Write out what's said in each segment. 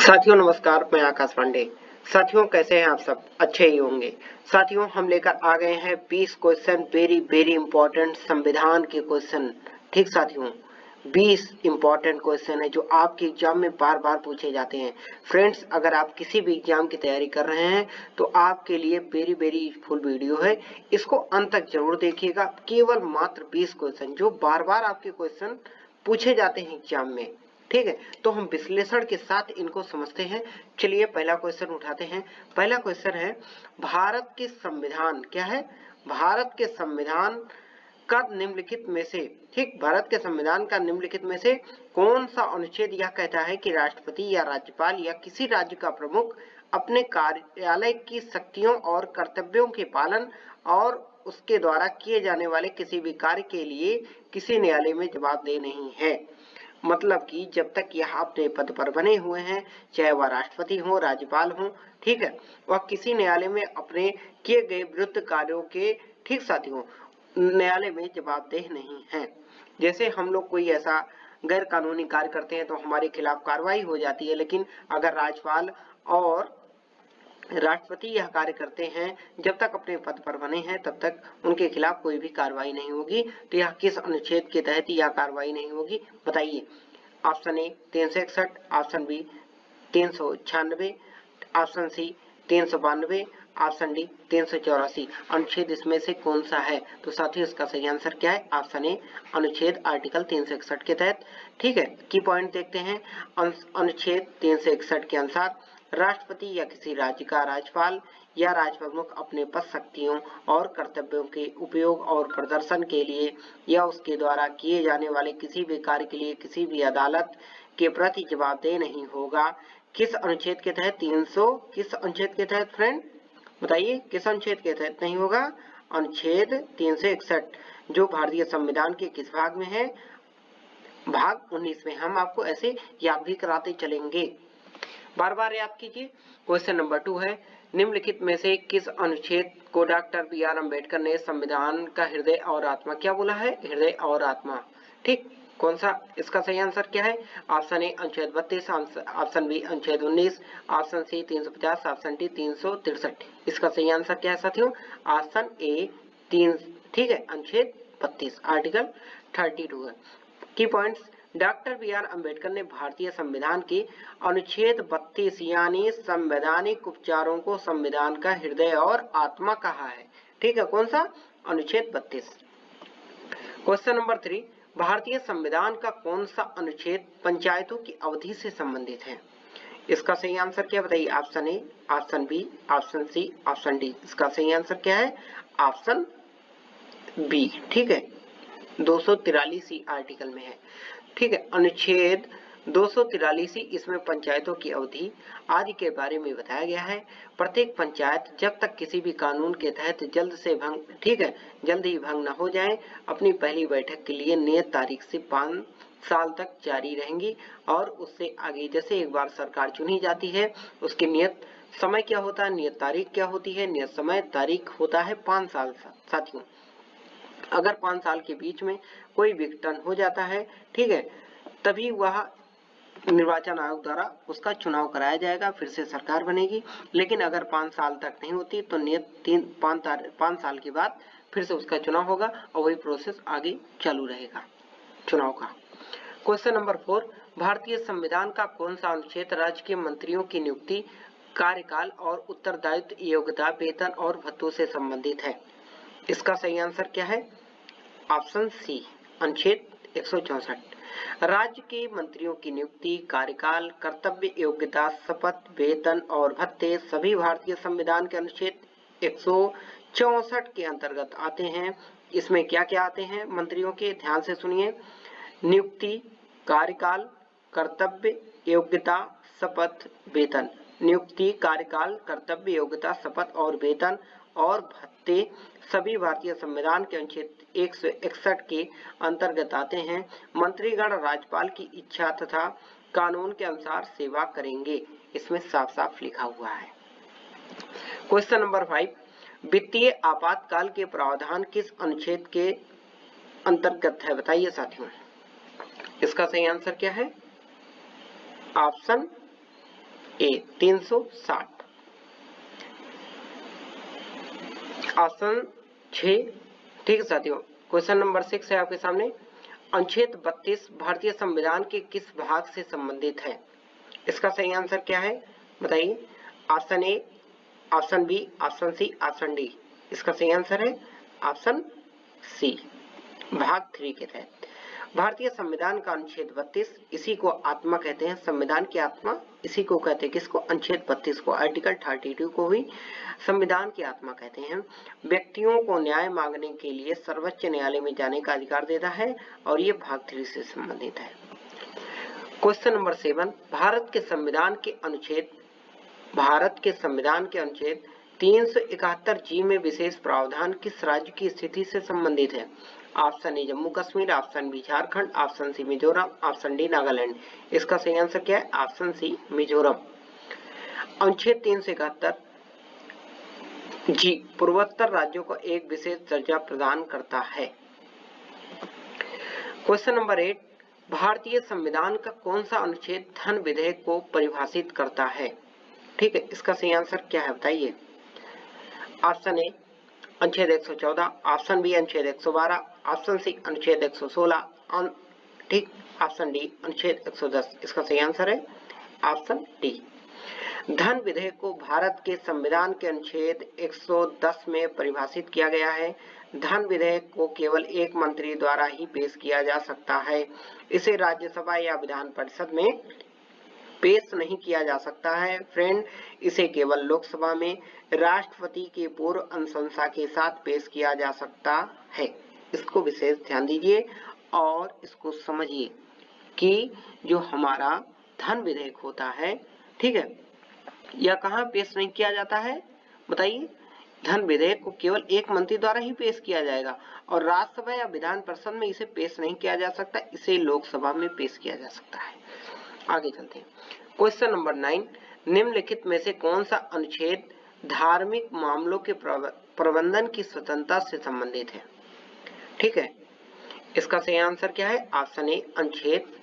साथियों नमस्कार, मैं आकाश पांडे। साथियों कैसे हैं आप सब? अच्छे ही होंगे। साथियों हम लेकर आ गए हैं 20 क्वेश्चन, वेरी वेरी इंपॉर्टेंट संविधान के क्वेश्चन। ठीक साथियों, 20 इंपॉर्टेंट क्वेश्चन है जो आपके एग्जाम में बार बार पूछे जाते हैं। फ्रेंड्स, अगर आप किसी भी एग्जाम की तैयारी कर रहे हैं तो आपके लिए वेरी वेरी फुल वीडियो है, इसको अंत तक जरूर देखिएगा। केवल मात्र 20 क्वेश्चन जो बार बार आपके क्वेश्चन पूछे जाते हैं एग्जाम में। ठीक है, तो हम विश्लेषण के साथ इनको समझते हैं। चलिए पहला क्वेश्चन उठाते हैं। पहला क्वेश्चन है, भारत के संविधान क्या है? भारत के संविधान का निम्नलिखित में से, ठीक, भारत के संविधान का निम्नलिखित में से कौन सा अनुच्छेद यह कहता है कि राष्ट्रपति या राज्यपाल या किसी राज्य का प्रमुख अपने कार्यालय की शक्तियों और कर्तव्यों के पालन और उसके द्वारा किए जाने वाले किसी भी कार्य के लिए किसी न्यायालय में जवाबदेह नहीं है। मतलब कि जब तक यह अपने पद पर बने हुए हैं, चाहे वह राष्ट्रपति हो, राज्यपाल हो, ठीक है, वह किसी न्यायालय में अपने किए गए विरुद्ध कार्यों के, ठीक साथियों, न्यायालय में जवाबदेह नहीं है। जैसे हम लोग कोई ऐसा गैर कानूनी कार्य करते हैं तो हमारे खिलाफ कार्रवाई हो जाती है, लेकिन अगर राज्यपाल और राष्ट्रपति यह कार्य करते हैं, जब तक अपने पद पर बने हैं तब तक उनके खिलाफ कोई भी कार्रवाई नहीं होगी। तो यह किस अनुच्छेद के तहत यह कार्रवाई नहीं होगी, बताइए? Option A 361, option B 396, option C 392, option D 384। अनुच्छेद इसमें से कौन सा है? तो साथियों इसका सही आंसर क्या है? ऑप्शन ए, अनुच्छेद आर्टिकल 361 के तहत। ठीक है, की पॉइंट देखते हैं। अनुच्छेद 361 के अनुसार राष्ट्रपति या किसी राज्य का राज्यपाल या राजप्रमुख अपने पद, शक्तियों और कर्तव्यों के उपयोग और प्रदर्शन के लिए या उसके द्वारा किए जाने वाले किसी भी कार्य के लिए किसी भी अदालत के प्रति जवाबदेह नहीं होगा। किस अनुच्छेद के तहत? 300, किस अनुच्छेद के तहत फ्रेंड? बताइए किस अनुच्छेद के तहत नहीं होगा? अनुच्छेद 361, जो भारतीय संविधान के किस भाग में है? भाग 19 में। हम आपको ऐसे याद भी कराते चलेंगे, बार बार याद कीजिए। क्वेश्चन नंबर 2 है, निम्नलिखित में से किस अनुच्छेद को डॉक्टर बी.आर. अम्बेडकर ने संविधान का हृदय और आत्मा क्या बोला है? हृदय और आत्मा। ठीक, कौन सा? इसका सही आंसर क्या है? ऑप्शन ए अनुच्छेद 32, ऑप्शन बी अनुच्छेद 19, ऑप्शन सी 350, ऑप्शन डी 363। इसका सही आंसर क्या है साथियों? ऑप्शन ए 3, ठीक है, अनुच्छेद 32 आर्टिकल 32 है। की पॉइंट्स, डॉक्टर बी.आर. अम्बेडकर ने भारतीय संविधान के अनुच्छेद 32 यानी संवैधानिक उपचारों को संविधान का हृदय और आत्मा कहा है। ठीक है, कौन सा? अनुच्छेद 32। क्वेश्चन नंबर 3, भारतीय संविधान का कौन सा अनुच्छेद पंचायतों की अवधि से संबंधित है? इसका सही आंसर क्या, बताइए? Option A, option B, option C, option D. इसका सही आंसर क्या है? ऑप्शन बी, ठीक है, 243 आर्टिकल में है। ठीक है, अनुच्छेद 243, इसमें पंचायतों की अवधि आदि के बारे में बताया गया है। प्रत्येक पंचायत जब तक किसी भी कानून के तहत जल्द से भंग, ठीक है, जल्द ही भंग न हो जाए, अपनी पहली बैठक के लिए नियत तारीख से 5 साल तक जारी रहेंगी। और उससे आगे जैसे एक बार सरकार चुनी जाती है, उसके नियत समय क्या होता है? नियत तारीख क्या होती है? नियत समय तारीख होता है 5 साल साथियों। अगर 5 साल के बीच में कोई विघटन हो जाता है, ठीक है, तभी वह निर्वाचन आयोग द्वारा उसका चुनाव कराया जाएगा, फिर से सरकार बनेगी। लेकिन अगर 5 साल तक नहीं होती तो नियत 5 साल के बाद फिर से उसका चुनाव होगा और वही प्रोसेस आगे चालू रहेगा चुनाव का। क्वेश्चन नंबर 4, भारतीय संविधान का कौन सा अनुच्छेद राज्य के मंत्रियों की नियुक्ति, कार्यकाल और उत्तरदायित्व, योग्यता, वेतन और भत्तों से संबंधित है? इसका सही आंसर क्या है? ऑप्शन सी, अनुच्छेद 164। राज्य के मंत्रियों की नियुक्ति, कार्यकाल, कर्तव्य, योग्यता, शपथ, वेतन और भत्ते सभी भारतीय संविधान के अनुच्छेद 164 के अंतर्गत आते हैं। इसमें क्या क्या आते हैं मंत्रियों के? ध्यान से सुनिए। नियुक्ति, कार्यकाल, कर्तव्य, योग्यता, शपथ, वेतन। नियुक्ति, कार्यकाल, कर्तव्य, योग्यता, शपथ और वेतन और भत्ते सभी भारतीय संविधान के अनुच्छेद 161 के अंतर्गत आते हैं। मंत्रीगण राज्यपाल की इच्छा तथा कानून के अनुसार सेवा करेंगे, इसमें साफ साफ लिखा हुआ है। क्वेश्चन नंबर 5, वित्तीय आपातकाल के प्रावधान किस अनुच्छेद के अंतर्गत है? बताइए साथियों, इसका सही आंसर क्या है? ऑप्शन ए 360। ऑप्शन 6। ठीक है साथियों, क्वेश्चन नंबर 6 है आपके सामने। अनुच्छेद 32 भारतीय संविधान के किस भाग से संबंधित है? इसका सही आंसर क्या है बताइए। Option A, option B, option C, option D. इसका सही आंसर है ऑप्शन सी, भाग 3 के तहत। भारतीय संविधान का अनुच्छेद 32, इसी को आत्मा कहते हैं, संविधान की आत्मा इसी को कहते हैं। किसको? अनुच्छेद 32 को, आर्टिकल 32 को ही संविधान की आत्मा कहते हैं। व्यक्तियों को न्याय मांगने के लिए सर्वोच्च न्यायालय में जाने का अधिकार देता है और ये भाग 3 से संबंधित है। क्वेश्चन नंबर 7, भारत के संविधान के अनुच्छेद 371 जी में विशेष प्रावधान किस राज्य की स्थिति से संबंधित है? Option A Jammu Kashmir, option B Jharkhand, option C Mizoram, option D Nagaland. इसका सही आंसर क्या है? Option C Mizoram. अनुच्छेद 371 जी पूर्वोत्तर राज्यों को एक विशेष दर्जा प्रदान करता है। क्वेश्चन नंबर 8, भारतीय संविधान का कौन सा अनुच्छेद धन विधेयक को परिभाषित करता है? ठीक है, इसका सही आंसर क्या है बताइए। ऑप्शन ए अनुच्छेद 114, ऑप्शन बी अनुच्छेद 112, ऑप्शन सी अनुच्छेद 116, ठीक, ऑप्शन डी अनुच्छेद 110। इसका सही आंसर है ऑप्शन डी। धन विधेयक को भारत के संविधान के अनुच्छेद 110 में परिभाषित किया गया है। धन विधेयक को केवल एक मंत्री द्वारा ही पेश किया जा सकता है। इसे राज्यसभा या विधान परिषद में पेश नहीं किया जा सकता है फ्रेंड, इसे केवल लोकसभा में राष्ट्रपति के पूर्व अनुशंसा के साथ पेश किया जा सकता है। इसको विशेष ध्यान दीजिए और इसको समझिए कि जो हमारा धन विधेयक होता है, ठीक है, यह कहाँ पेश नहीं किया जाता है बताइए। धन विधेयक को केवल एक मंत्री द्वारा ही पेश किया जाएगा और राज्यसभा या विधान परिषद में इसे पेश नहीं किया जा सकता, इसे लोकसभा में पेश किया जा सकता है। आगे चलते हैं। क्वेश्चन नंबर 9, निम्नलिखित में से कौन सा अनुच्छेद धार्मिक मामलों के प्रबंधन की स्वतंत्रता से संबंधित है? ठीक है, इसका सही आंसर क्या है? ऑप्शन ए अनुच्छेद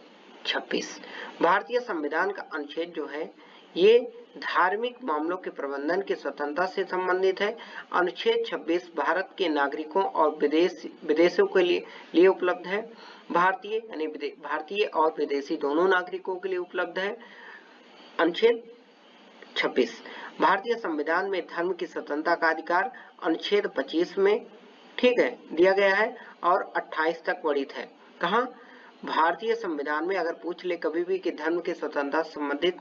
26। भारतीय संविधान का अनुच्छेद जो है ये धार्मिक मामलों के प्रबंधन की स्वतंत्रता से संबंधित है। अनुच्छेद 26 भारत के नागरिकों और विदेशों के लिए उपलब्ध है। भारतीय यानी भारतीय और विदेशी दोनों नागरिकों के लिए उपलब्ध है। अनुच्छेद 26 भारतीय संविधान में धर्म की स्वतंत्रता का अधिकार अनुच्छेद 25 में, ठीक है, दिया गया है और 28 तक वर्णित है। कहाँ? भारतीय संविधान में अगर पूछ ले कभी भी कि धर्म की स्वतंत्रता संबंधित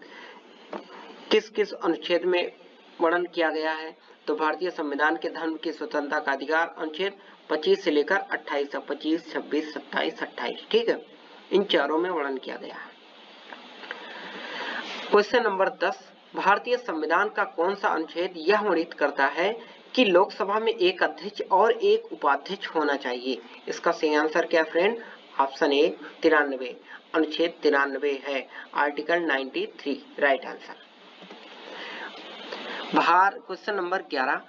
किस किस अनुच्छेद में वर्णन किया गया है, तो भारतीय संविधान के धर्म की स्वतंत्रता का अधिकार अनुच्छेद 25 से लेकर 28 तक, 25, 26, 27, 28, ठीक है, इन चारों में वर्णन किया गया है। क्वेश्चन नंबर 10, भारतीय संविधान का कौन सा अनुच्छेद यह वर्णित करता है कि लोकसभा में एक अध्यक्ष और एक उपाध्यक्ष होना चाहिए? इसका सही आंसर क्या फ्रेंड? ऑप्शन ए 93, अनुच्छेद 93 है, article 93, right answer. Question number 11,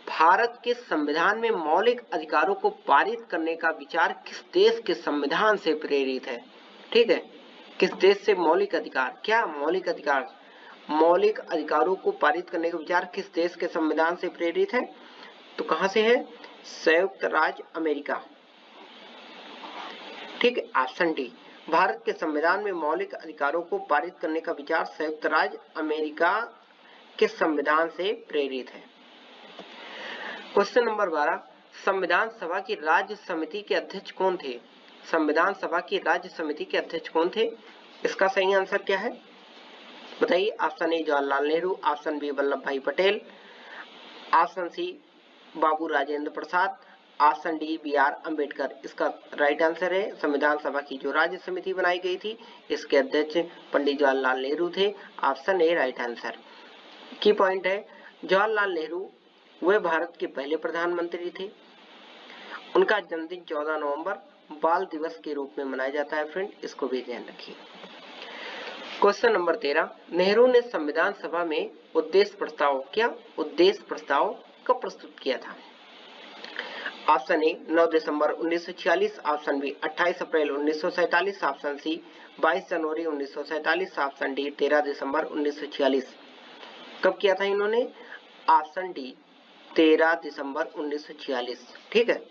Bharat के संविधान में मौलिक अधिकारों को पारित करने का विचार किस देश के संविधान से प्रेरित है? ठीक है, किस देश से मौलिक अधिकार, क्या मौलिक अधिकार, मौलिक अधिकारों को पारित करने का विचार किस देश के संविधान से प्रेरित है? तो कहां से है? संयुक्त राज्य अमेरिका, ठीक है, ऑप्शन डी। भारत के संविधान में मौलिक अधिकारों को पारित करने का विचार संयुक्त राज्य अमेरिका के संविधान से प्रेरित है। क्वेश्चन नंबर 12, संविधान सभा की राज्य समिति के अध्यक्ष कौन थे? संविधान सभा की राज्य समिति के अध्यक्ष कौन थे? इसका सही आंसर क्या है बताइए। Option A Jawaharlal Nehru, option B Vallabhbhai Patel, option C Babu Rajendra Prasad, option D B R Ambedkar. इसका राइट आंसर है संविधान सभा की जो राज्य समिति बनाई गई थी इसके अध्यक्ष पंडित जवाहरलाल नेहरू थे, ऑप्शन ए राइट आंसर। की पॉइंट है, जवाहरलाल नेहरू वे भारत के पहले प्रधानमंत्री थे। उनका जन्मदिन 14 नवंबर बाल दिवस के रूप में मनाया जाता है फ्रेंड, इसको भी ध्यान रखिए। क्वेश्चन नंबर 13, नेहरू ने संविधान सभा में उद्देश्य प्रस्ताव कब प्रस्तुत किया था? ऑप्शन ए 9 दिसंबर 1946, ऑप्शन बी 28 अप्रैल 1947, ऑप्शन सी 22 जनवरी 1947, ऑप्शन डी 13 दिसंबर 1946। कब किया था इन्होंने? ऑप्शन डी 13 दिसंबर 1946। ठीक है,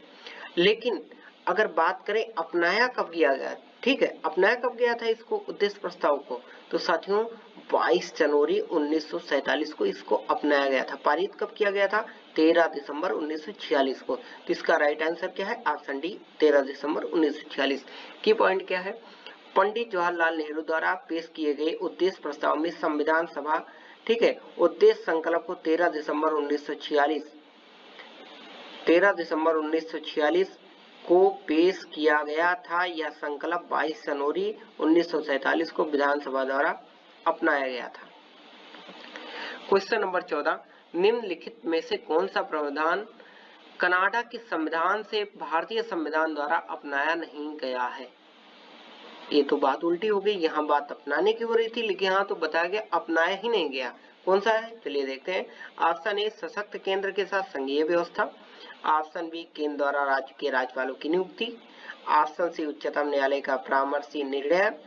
लेकिन अगर बात करें अपनाया कब किया गया, ठीक है, अपनाया कब गया था इसको, उद्देश्य प्रस्ताव को, तो साथियों 22 जनवरी 1947 को इसको अपनाया गया था। पारित कब किया गया था? 13 दिसंबर 1946 को। तो इसका राइट आंसर क्या है? ऑप्शन डी 13 दिसंबर 1946। की पॉइंट क्या है? पंडित जवाहरलाल नेहरू द्वारा पेश किए गए उद्देश्य प्रस्ताव में संविधान सभा, ठीक है, उद्देश्य संकल्प को 13 दिसंबर 1946 को पेश किया गया था। यह संकल्प 22 जनवरी 1947 को विधानसभा द्वारा अपनाया गया था। क्वेश्चन नंबर 14, निम्नलिखित में से कौन सा प्रावधान कनाडा के संविधान से भारतीय संविधान द्वारा अपनाया नहीं गया है? ये तो बात उल्टी हो गई, यहाँ बात अपनाने की हो रही थी, लेकिन यहाँ तो बताया गया अपनाया ही नहीं गया। कौन सा है? चलिए देखते हैं। ऑप्शन ए सशक्त केंद्र के साथ संघीय व्यवस्था, ऑप्शन बी केंद्र द्वारा राज्य के राज्यपालों की नियुक्ति, ऑप्शन सी उच्चतम न्यायालय का परामर्शी निर्णय,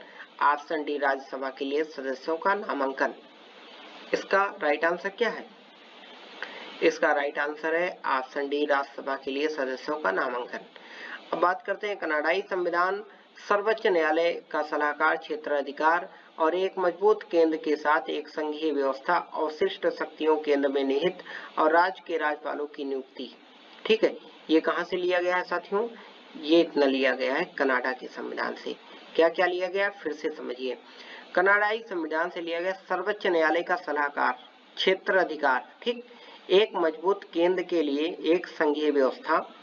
ऑप्शन डी राज्यसभा के लिए सदस्यों का नामांकन। इसका राइट आंसर क्या है? इसका राइट आंसर है ऑप्शन डी राज्यसभा के लिए सदस्यों का नामांकन। अब बात करते हैं कनाडाई संविधान सर्वोच्च न्यायालय का सलाहकार क्षेत्र अधिकार और एक मजबूत केंद्र के साथ एक संघीय व्यवस्था, अवशिष्ट शक्तियों केंद्र में निहित और राज्य के राज्यपालों की नियुक्ति। ठीक है, ये कहाँ से लिया गया है साथियों? ये इतना लिया गया है कनाडा के संविधान से। क्या क्या लिया गया? फिर से समझिए। कनाडाई संविधान से लिया गया सर्वोच्च न्यायालय का सलाहकार क्षेत्र अधिकार, ठीक, एक मजबूत केंद्र के लिए एक संघीय व्यवस्था,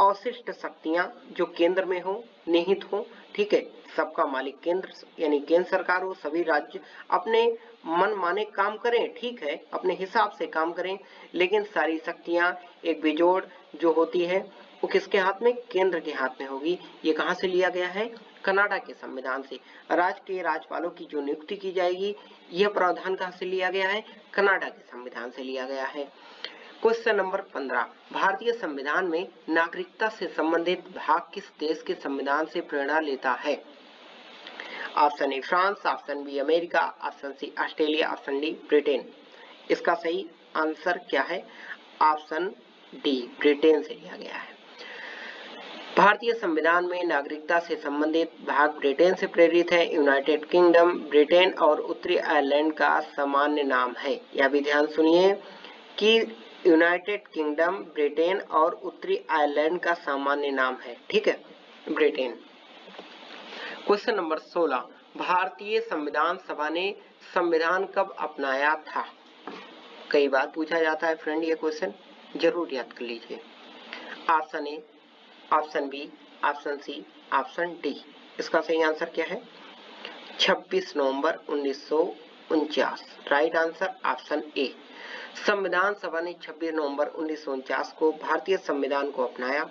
अवशिष्ट शक्तियां जो केंद्र में हो, निहित हो, ठीक है, सबका मालिक केंद्र यानी केंद्र सरकार हो, सभी राज्य अपने मन माने काम करें, ठीक है, अपने हिसाब से काम करें, लेकिन सारी शक्तियां एक बेजोड़ जो होती है वो किसके हाथ में? केंद्र के हाथ में होगी। ये कहाँ से लिया गया है? कनाडा के संविधान से। राज्य के राज्यपालों की जो नियुक्ति की जाएगी, यह प्रावधान कहाँ से लिया गया है? कनाडा के संविधान से लिया गया है। क्वेश्चन नंबर 15, भारतीय संविधान में नागरिकता से संबंधित भाग किस देश के संविधान से प्रेरणा लेता है? Option A France, option B America, option C Australia, option D Britain. इसका सही आंसर क्या है? ऑप्शन डी ब्रिटेन से लिया गया है। भारतीय संविधान में नागरिकता से संबंधित भाग ब्रिटेन से प्रेरित है। यूनाइटेड किंगडम ब्रिटेन और उत्तरी आयरलैंड का सामान्य नाम है। यह भी ध्यान सुनिए कि यूनाइटेड किंगडम ब्रिटेन और उत्तरी आयरलैंड का सामान्य नाम है, ठीक है, ब्रिटेन। क्वेश्चन नंबर 16, भारतीय संविधान सभा ने संविधान कब अपनाया था? कई बार पूछा जाता है फ्रेंड, ये क्वेश्चन जरूर याद कर लीजिए। Option A, option B, option C, option D. इसका सही आंसर क्या है? 26 नवंबर 1949। Right answer option A. संविधान सभा ने 26 नवंबर 1949 को भारतीय संविधान को अपनाया।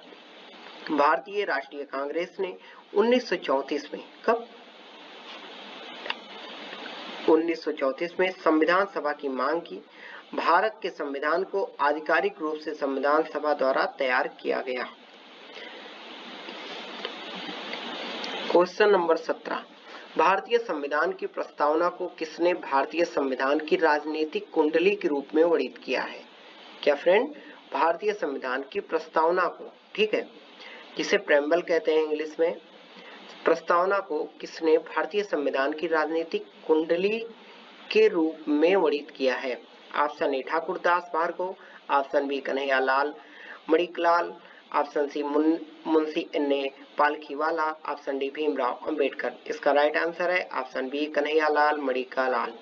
भारतीय राष्ट्रीय कांग्रेस ने 1934 में, कब? 1934 में संविधान सभा की मांग की। भारत के संविधान को आधिकारिक रूप से संविधान सभा द्वारा तैयार किया गया। क्वेश्चन नंबर 17, भारतीय संविधान की प्रस्तावना को किसने भारतीय संविधान की राजनीतिक कुंडली के रूप में वर्णित किया है? क्या फ्रेंड? भारतीय संविधान की प्रस्तावना को, ठीक है, जिसे प्रेम्बल कहते हैं इंग्लिश में, प्रस्तावना को किसने भारतीय संविधान की राजनीतिक कुंडली के रूप में वर्णित किया है? Option A Thakurdas Bhargava, option B Kanhaiyalal Maniklal, option C Munshi N Palkhivala, option D Bhimrao Ambedkar. इसका राइट आंसर है ऑप्शन बी कन्हैयालाल मणिकलाल।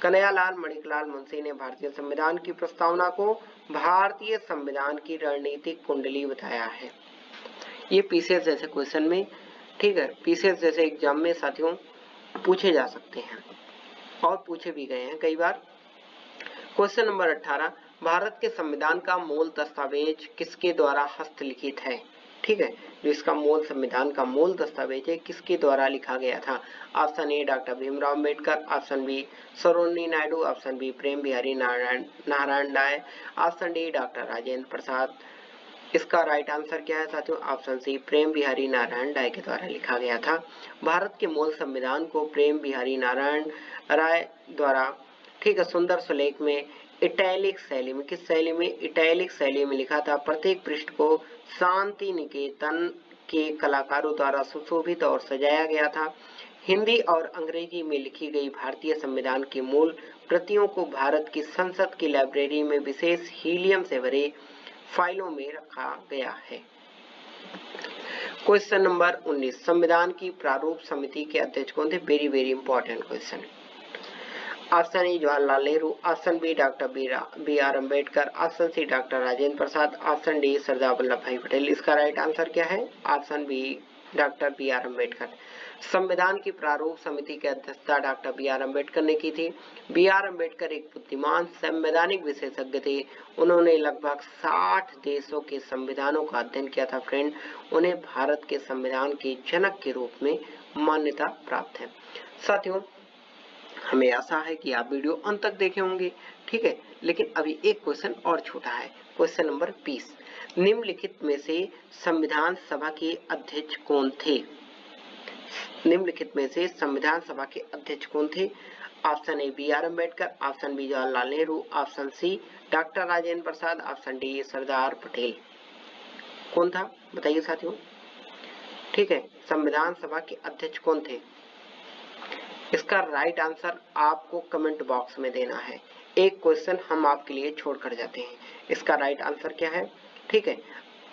कन्हैयालाल मणिकलाल मुंशी ने भारतीय संविधान की प्रस्तावना को भारतीय संविधान की रणनीतिक कुंडली बताया है। ये पीसीएस जैसे क्वेश्चन में, ठीक है, पीसीएस जैसे एग्जाम में साथियों पूछे जा सकते हैं और पूछे भी गए हैं कई बार। क्वेश्चन नंबर 18, भारत के संविधान का मूल दस्तावेज किसके द्वारा हस्तलिखित है? ठीक है, जो इसका मूल संविधान का मूल दस्तावेज है किसके द्वारा लिखा गया था? Option A doctor Bhimrao Ambedkar, option B Sarojini Naidu, option B Prem Bihari Narayan Rai, option D doctor Rajendra Prasad इसका राइट आंसर क्या है साथियों? ऑप्शन सी, प्रेम बिहारी नारायण राय के द्वारा लिखा गया था। भारत के मूल संविधान को प्रेम बिहारी नारायण राय द्वारा, ठीक है, सुंदर सुलेख में इटैलिक शैली में, किस शैली में? इटैलिक शैली में लिखा था। प्रत्येक पृष्ठ को शांति निकेतन के कलाकारों द्वारा सुशोभित और सजाया गया था। हिंदी और अंग्रेजी में लिखी गई भारतीय संविधान की मूल प्रतियों को भारत की संसद की लाइब्रेरी में विशेष हीलियम से भरे फाइलों में रखा गया है। क्वेश्चन नंबर 19, संविधान की प्रारूप समिति के अध्यक्ष कौन थे? Very very important question. Option A Jawaharlal Nehru, option B doctor B R Ambedkar, option C doctor Rajendra Prasad, option D Sardar Vallabhbhai Patel. इसका राइट आंसर क्या है? Option B doctor B R Ambedkar. संविधान की प्रारूप समिति की अध्यक्षता डॉक्टर बी आर अम्बेडकर ने की थी। बी आर अम्बेडकर एक बुद्धिमान संवैधानिक विशेषज्ञ थे। उन्होंने लगभग 60 देशों के संविधानों का अध्ययन किया था। फ्रेंड, उन्हें भारत के संविधान के जनक के रूप में मान्यता प्राप्त है। साथियों, हमें आशा है कि आप वीडियो अंत तक देखे होंगे, ठीक है। लेकिन अभी एक क्वेश्चन और छूटा है, क्वेश्चन नंबर 20। निम्नलिखित में से संविधान सभा के अध्यक्ष कौन थे? निम्नलिखित में से संविधान सभा के अध्यक्ष कौन थे? Option A B R Ambedkar, option B Jawaharlal Nehru, option C doctor Rajendra Prasad, option D Sardar Patel. कौन था बताइए साथियों? ठीक है, संविधान सभा के अध्यक्ष कौन थे? इसका राइट आंसर आपको कमेंट बॉक्स में देना है। एक क्वेश्चन हम आपके लिए छोड़कर जाते हैं, इसका राइट आंसर क्या है, ठीक है।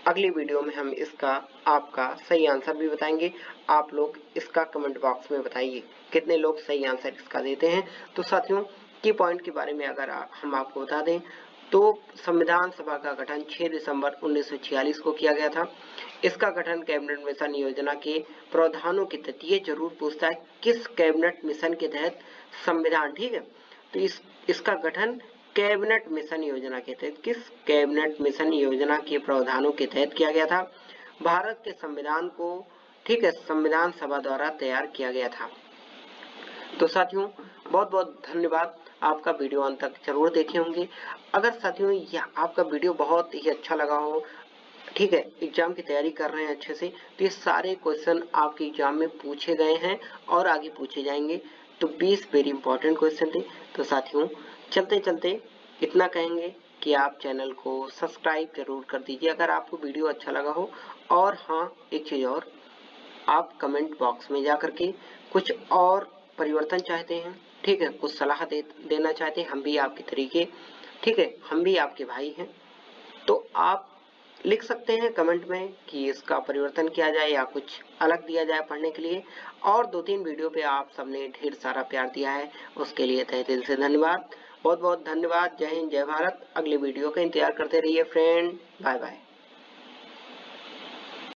अगली वीडियो में हम इसका आपका सही आंसर भी बताएंगे। आप लोग इसका कमेंट बॉक्स में बताइए कितने लोग सही आंसर इसका देते हैं। तो साथियों, की पॉइंट के बारे में अगर हम आपको बता दें तो संविधान सभा का गठन 6 दिसंबर 1946 को किया गया था। इसका गठन कैबिनेट मिशन योजना के प्रावधानों के तहत, ये जरूर पूछता है किस कैबिनेट मिशन के तहत संविधान, ठीक है। तो इसका गठन कैबिनेट मिशन योजना के तहत, किस कैबिनेट मिशन योजना के प्रावधानों के तहत किया गया था? भारत के संविधान को, ठीक है, संविधान सभा द्वारा तैयार किया गया था। तो साथियों, बहुत बहुत धन्यवाद। आपका वीडियो अंत तक जरूर देखे होंगे। अगर साथियों यह आपका वीडियो बहुत ही अच्छा लगा हो, ठीक है, एग्जाम की तैयारी कर रहे हैं अच्छे से, तो ये सारे क्वेश्चन आपके एग्जाम में पूछे गए हैं और आगे पूछे जाएंगे। तो 20 वेरी इंपॉर्टेंट क्वेश्चन थे। तो साथियों, चलते चलते इतना कहेंगे कि आप चैनल को सब्सक्राइब जरूर कर दीजिए अगर आपको वीडियो अच्छा लगा हो। और हाँ, एक चीज और, आप कमेंट बॉक्स में जा करके कुछ और परिवर्तन चाहते हैं, ठीक है, कुछ सलाह देना चाहते हैं, हम भी आपके तरीके, ठीक है, हम भी आपके भाई हैं, तो आप लिख सकते हैं कमेंट में कि इसका परिवर्तन किया जाए या कुछ अलग दिया जाए पढ़ने के लिए। और 2-3 वीडियो पे आप सबने ढेर सारा प्यार दिया है, उसके लिए तहे दिल से धन्यवाद। बहुत बहुत धन्यवाद। जय हिंद, जय भारत। अगले वीडियो का इंतजार करते रहिए फ्रेंड। Bye bye.